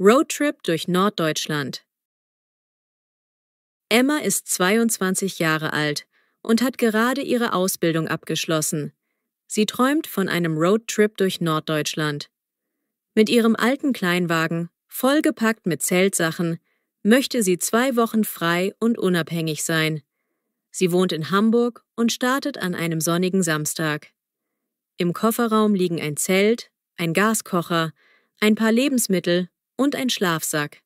Roadtrip durch Norddeutschland. Emma ist 22 Jahre alt und hat gerade ihre Ausbildung abgeschlossen. Sie träumt von einem Roadtrip durch Norddeutschland. Mit ihrem alten Kleinwagen, vollgepackt mit Zeltsachen, möchte sie 2 Wochen frei und unabhängig sein. Sie wohnt in Hamburg und startet an einem sonnigen Samstag. Im Kofferraum liegen ein Zelt, ein Gaskocher, ein paar Lebensmittel und ein Schlafsack.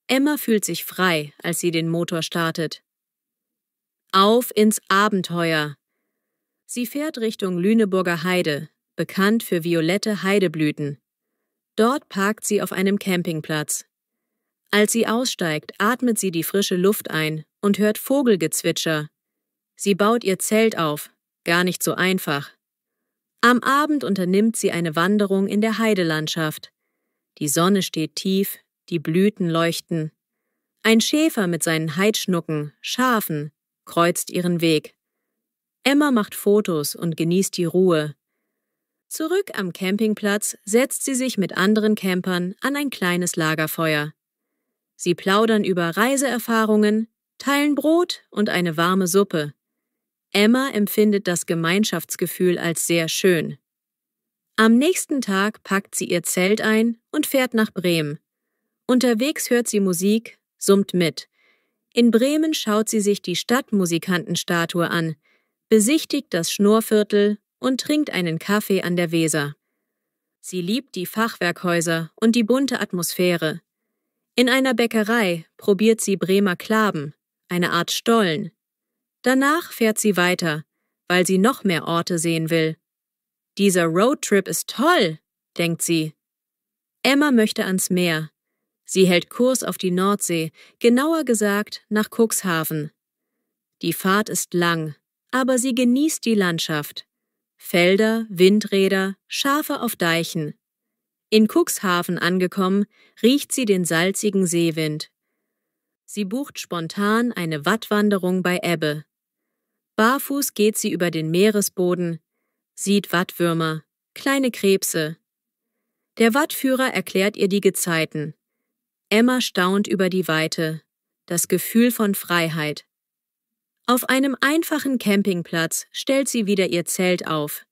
Emma fühlt sich frei, als sie den Motor startet. Auf ins Abenteuer! Sie fährt Richtung Lüneburger Heide, bekannt für violette Heideblüten. Dort parkt sie auf einem Campingplatz. Als sie aussteigt, atmet sie die frische Luft ein und hört Vogelgezwitscher. Sie baut ihr Zelt auf, gar nicht so einfach. Am Abend unternimmt sie eine Wanderung in der Heidelandschaft. Die Sonne steht tief, die Blüten leuchten. Ein Schäfer mit seinen Heidschnucken, Schafen, kreuzt ihren Weg. Emma macht Fotos und genießt die Ruhe. Zurück am Campingplatz setzt sie sich mit anderen Campern an ein kleines Lagerfeuer. Sie plaudern über Reiseerfahrungen, teilen Brot und eine warme Suppe. Emma empfindet das Gemeinschaftsgefühl als sehr schön. Am nächsten Tag packt sie ihr Zelt ein und fährt nach Bremen. Unterwegs hört sie Musik, summt mit. In Bremen schaut sie sich die Stadtmusikantenstatue an, besichtigt das Schnorrviertel und trinkt einen Kaffee an der Weser. Sie liebt die Fachwerkhäuser und die bunte Atmosphäre. In einer Bäckerei probiert sie Bremer Klaben, eine Art Stollen. Danach fährt sie weiter, weil sie noch mehr Orte sehen will. Dieser Roadtrip ist toll, denkt sie. Emma möchte ans Meer. Sie hält Kurs auf die Nordsee, genauer gesagt nach Cuxhaven. Die Fahrt ist lang, aber sie genießt die Landschaft. Felder, Windräder, Schafe auf Deichen. In Cuxhaven angekommen, riecht sie den salzigen Seewind. Sie bucht spontan eine Wattwanderung bei Ebbe. Barfuß geht sie über den Meeresboden, sieht Wattwürmer, kleine Krebse. Der Wattführer erklärt ihr die Gezeiten. Emma staunt über die Weite, das Gefühl von Freiheit. Auf einem einfachen Campingplatz stellt sie wieder ihr Zelt auf.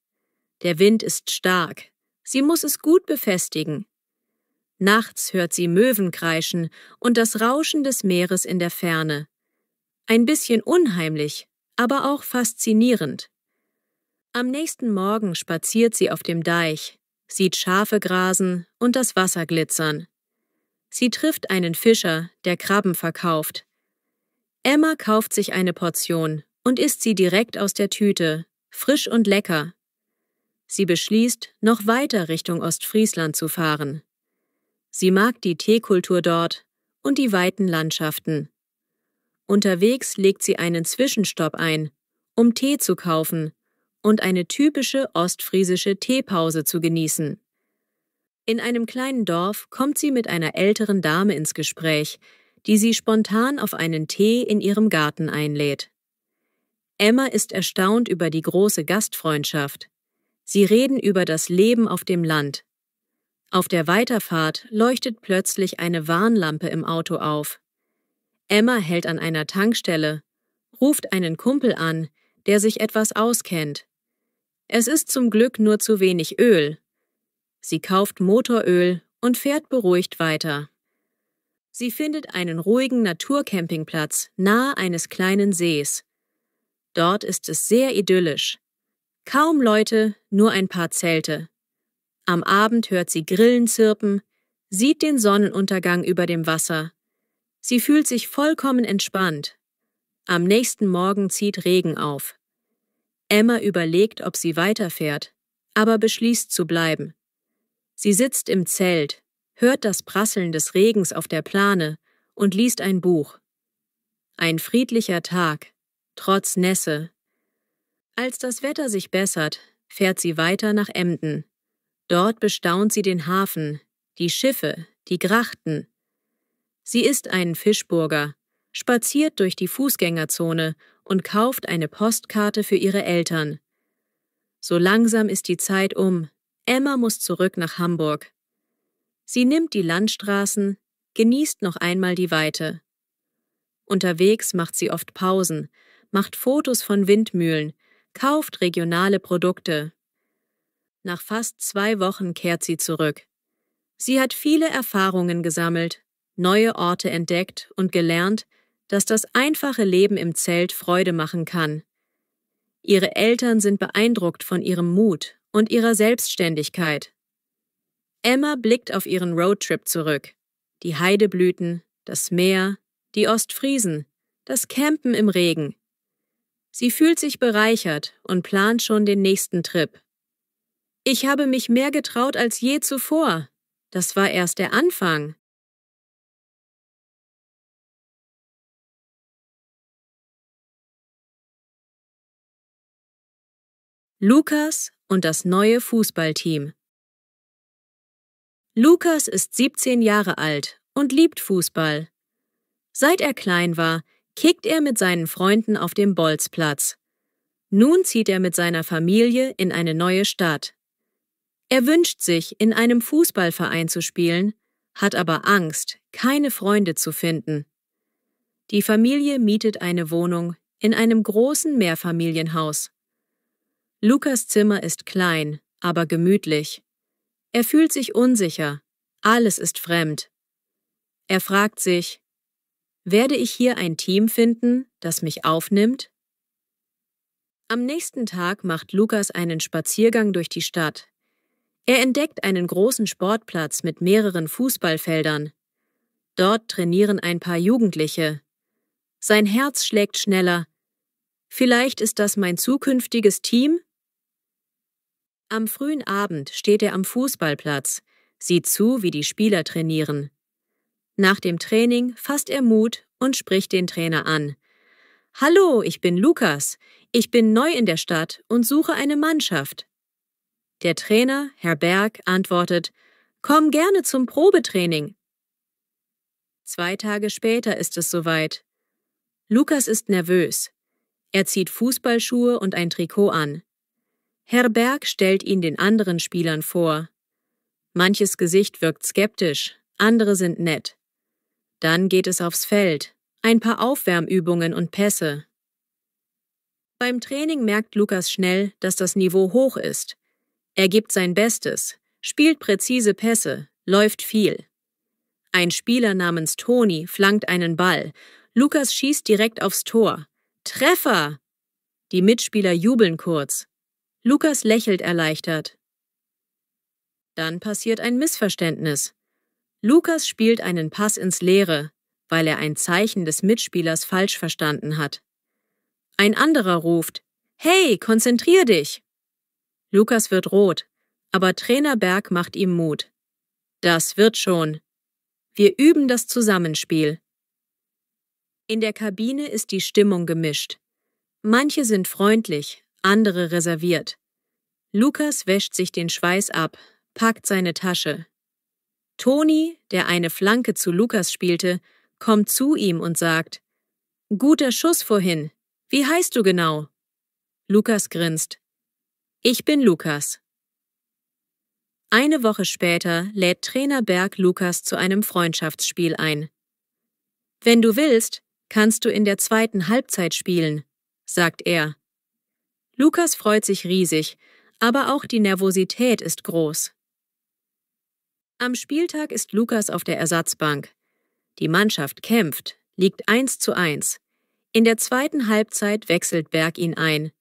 Der Wind ist stark, sie muss es gut befestigen. Nachts hört sie Möwen kreischen und das Rauschen des Meeres in der Ferne. Ein bisschen unheimlich, aber auch faszinierend. Am nächsten Morgen spaziert sie auf dem Deich, sieht Schafe grasen und das Wasser glitzern. Sie trifft einen Fischer, der Krabben verkauft. Emma kauft sich eine Portion und isst sie direkt aus der Tüte, frisch und lecker. Sie beschließt, noch weiter Richtung Ostfriesland zu fahren. Sie mag die Teekultur dort und die weiten Landschaften. Unterwegs legt sie einen Zwischenstopp ein, um Tee zu kaufen und eine typische ostfriesische Teepause zu genießen. In einem kleinen Dorf kommt sie mit einer älteren Dame ins Gespräch, die sie spontan auf einen Tee in ihrem Garten einlädt. Emma ist erstaunt über die große Gastfreundschaft. Sie reden über das Leben auf dem Land. Auf der Weiterfahrt leuchtet plötzlich eine Warnlampe im Auto auf. Emma hält an einer Tankstelle, ruft einen Kumpel an, der sich etwas auskennt. Es ist zum Glück nur zu wenig Öl. Sie kauft Motoröl und fährt beruhigt weiter. Sie findet einen ruhigen Naturcampingplatz nahe eines kleinen Sees. Dort ist es sehr idyllisch. Kaum Leute, nur ein paar Zelte. Am Abend hört sie Grillen zirpen, sieht den Sonnenuntergang über dem Wasser. Sie fühlt sich vollkommen entspannt. Am nächsten Morgen zieht Regen auf. Emma überlegt, ob sie weiterfährt, aber beschließt zu bleiben. Sie sitzt im Zelt, hört das Prasseln des Regens auf der Plane und liest ein Buch. Ein friedlicher Tag, trotz Nässe. Als das Wetter sich bessert, fährt sie weiter nach Emden. Dort bestaunt sie den Hafen, die Schiffe, die Grachten. Sie isst einen Fischburger, spaziert durch die Fußgängerzone und kauft eine Postkarte für ihre Eltern. So langsam ist die Zeit um. Emma muss zurück nach Hamburg. Sie nimmt die Landstraßen, genießt noch einmal die Weite. Unterwegs macht sie oft Pausen, macht Fotos von Windmühlen, kauft regionale Produkte. Nach fast 2 Wochen kehrt sie zurück. Sie hat viele Erfahrungen gesammelt, neue Orte entdeckt und gelernt, dass das einfache Leben im Zelt Freude machen kann. Ihre Eltern sind beeindruckt von ihrem Mut und ihrer Selbstständigkeit. Emma blickt auf ihren Roadtrip zurück. Die Heideblüten, das Meer, die Ostfriesen, das Campen im Regen. Sie fühlt sich bereichert und plant schon den nächsten Trip. Ich habe mich mehr getraut als je zuvor. Das war erst der Anfang. Lukas und das neue Fußballteam. Lukas ist 17 Jahre alt und liebt Fußball. Seit er klein war, kickt er mit seinen Freunden auf dem Bolzplatz. Nun zieht er mit seiner Familie in eine neue Stadt. Er wünscht sich, in einem Fußballverein zu spielen, hat aber Angst, keine Freunde zu finden. Die Familie mietet eine Wohnung in einem großen Mehrfamilienhaus. Lukas' Zimmer ist klein, aber gemütlich. Er fühlt sich unsicher, alles ist fremd. Er fragt sich: Werde ich hier ein Team finden, das mich aufnimmt? Am nächsten Tag macht Lukas einen Spaziergang durch die Stadt. Er entdeckt einen großen Sportplatz mit mehreren Fußballfeldern. Dort trainieren ein paar Jugendliche. Sein Herz schlägt schneller. Vielleicht ist das mein zukünftiges Team? Am frühen Abend steht er am Fußballplatz, sieht zu, wie die Spieler trainieren. Nach dem Training fasst er Mut und spricht den Trainer an. »Hallo, ich bin Lukas. Ich bin neu in der Stadt und suche eine Mannschaft.« Der Trainer, Herr Berg, antwortet: »Komm gerne zum Probetraining.« 2 Tage später ist es soweit. Lukas ist nervös. Er zieht Fußballschuhe und ein Trikot an. Herr Berg stellt ihn den anderen Spielern vor. Manches Gesicht wirkt skeptisch, andere sind nett. Dann geht es aufs Feld, ein paar Aufwärmübungen und Pässe. Beim Training merkt Lukas schnell, dass das Niveau hoch ist. Er gibt sein Bestes, spielt präzise Pässe, läuft viel. Ein Spieler namens Toni flankt einen Ball. Lukas schießt direkt aufs Tor. Treffer! Die Mitspieler jubeln kurz. Lukas lächelt erleichtert. Dann passiert ein Missverständnis. Lukas spielt einen Pass ins Leere, weil er ein Zeichen des Mitspielers falsch verstanden hat. Ein anderer ruft: »Hey, konzentrier dich!« Lukas wird rot, aber Trainer Berg macht ihm Mut. »Das wird schon. Wir üben das Zusammenspiel.« In der Kabine ist die Stimmung gemischt. Manche sind freundlich, andere reserviert. Lukas wäscht sich den Schweiß ab, packt seine Tasche. Toni, der eine Flanke zu Lukas spielte, kommt zu ihm und sagt: »Guter Schuss vorhin. Wie heißt du genau?« Lukas grinst. »Ich bin Lukas.« Eine Woche später lädt Trainer Berg Lukas zu einem Freundschaftsspiel ein. »Wenn du willst, kannst du in der 2. Halbzeit spielen«, sagt er. Lukas freut sich riesig, aber auch die Nervosität ist groß. Am Spieltag ist Lukas auf der Ersatzbank. Die Mannschaft kämpft, liegt 1:1. In der 2. Halbzeit wechselt Berg ihn ein.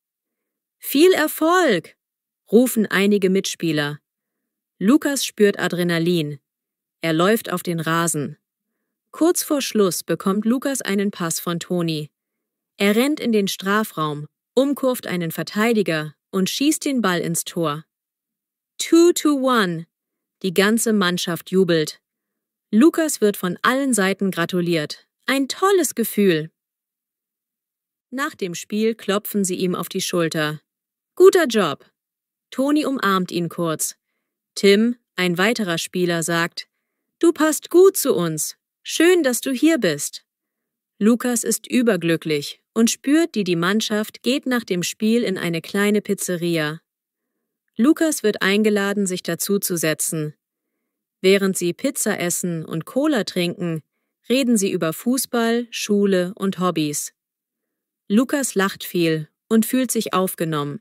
»Viel Erfolg!« rufen einige Mitspieler. Lukas spürt Adrenalin. Er läuft auf den Rasen. Kurz vor Schluss bekommt Lukas einen Pass von Toni. Er rennt in den Strafraum, umkurvt einen Verteidiger und schießt den Ball ins Tor. 2:1. Die ganze Mannschaft jubelt. Lukas wird von allen Seiten gratuliert. Ein tolles Gefühl. Nach dem Spiel klopfen sie ihm auf die Schulter. »Guter Job!« Toni umarmt ihn kurz. Tim, ein weiterer Spieler, sagt: »Du passt gut zu uns. Schön, dass du hier bist.« Lukas ist überglücklich und spürt, die Mannschaft geht nach dem Spiel in eine kleine Pizzeria. Lukas wird eingeladen, sich dazuzusetzen. Während sie Pizza essen und Cola trinken, reden sie über Fußball, Schule und Hobbys. Lukas lacht viel und fühlt sich aufgenommen.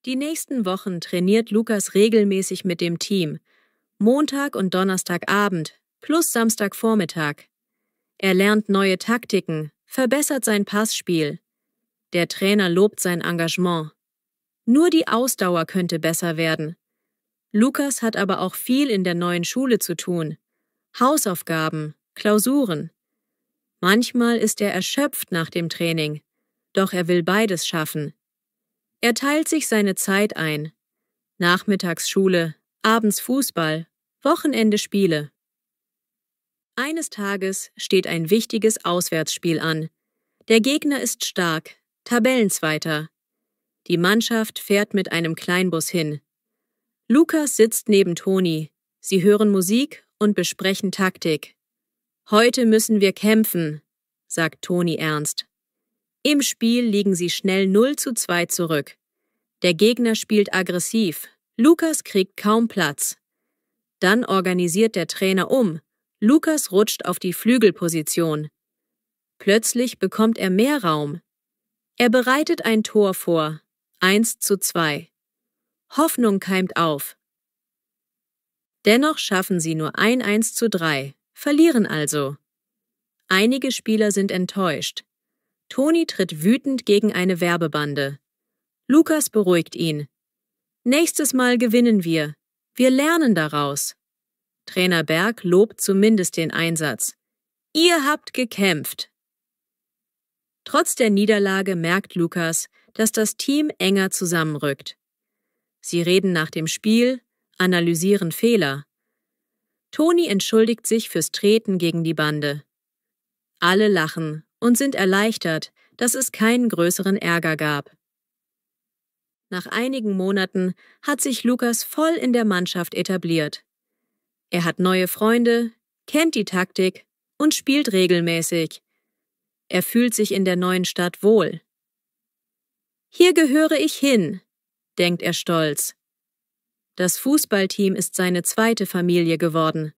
Die nächsten Wochen trainiert Lukas regelmäßig mit dem Team, Montag und Donnerstagabend plus Samstagvormittag. Er lernt neue Taktiken, verbessert sein Passspiel. Der Trainer lobt sein Engagement. Nur die Ausdauer könnte besser werden. Lukas hat aber auch viel in der neuen Schule zu tun. Hausaufgaben, Klausuren. Manchmal ist er erschöpft nach dem Training, doch er will beides schaffen. Er teilt sich seine Zeit ein. Nachmittags Schule, abends Fußball, Wochenende Spiele. Eines Tages steht ein wichtiges Auswärtsspiel an. Der Gegner ist stark, Tabellenzweiter. Die Mannschaft fährt mit einem Kleinbus hin. Lukas sitzt neben Toni. Sie hören Musik und besprechen Taktik. »Heute müssen wir kämpfen«, sagt Toni ernst. Im Spiel liegen sie schnell 0:2 zurück. Der Gegner spielt aggressiv. Lukas kriegt kaum Platz. Dann organisiert der Trainer um. Lukas rutscht auf die Flügelposition. Plötzlich bekommt er mehr Raum. Er bereitet ein Tor vor. 1:2. Hoffnung keimt auf. Dennoch schaffen sie nur ein 1:3, verlieren also. Einige Spieler sind enttäuscht. Toni tritt wütend gegen eine Werbebande. Lukas beruhigt ihn. Nächstes Mal gewinnen wir. Wir lernen daraus. Trainer Berg lobt zumindest den Einsatz. Ihr habt gekämpft. Trotz der Niederlage merkt Lukas, dass das Team enger zusammenrückt. Sie reden nach dem Spiel, analysieren Fehler. Toni entschuldigt sich fürs Treten gegen die Bande. Alle lachen und sind erleichtert, dass es keinen größeren Ärger gab. Nach einigen Monaten hat sich Lukas voll in der Mannschaft etabliert. Er hat neue Freunde, kennt die Taktik und spielt regelmäßig. Er fühlt sich in der neuen Stadt wohl. Hier gehöre ich hin, denkt er stolz. Das Fußballteam ist seine zweite Familie geworden.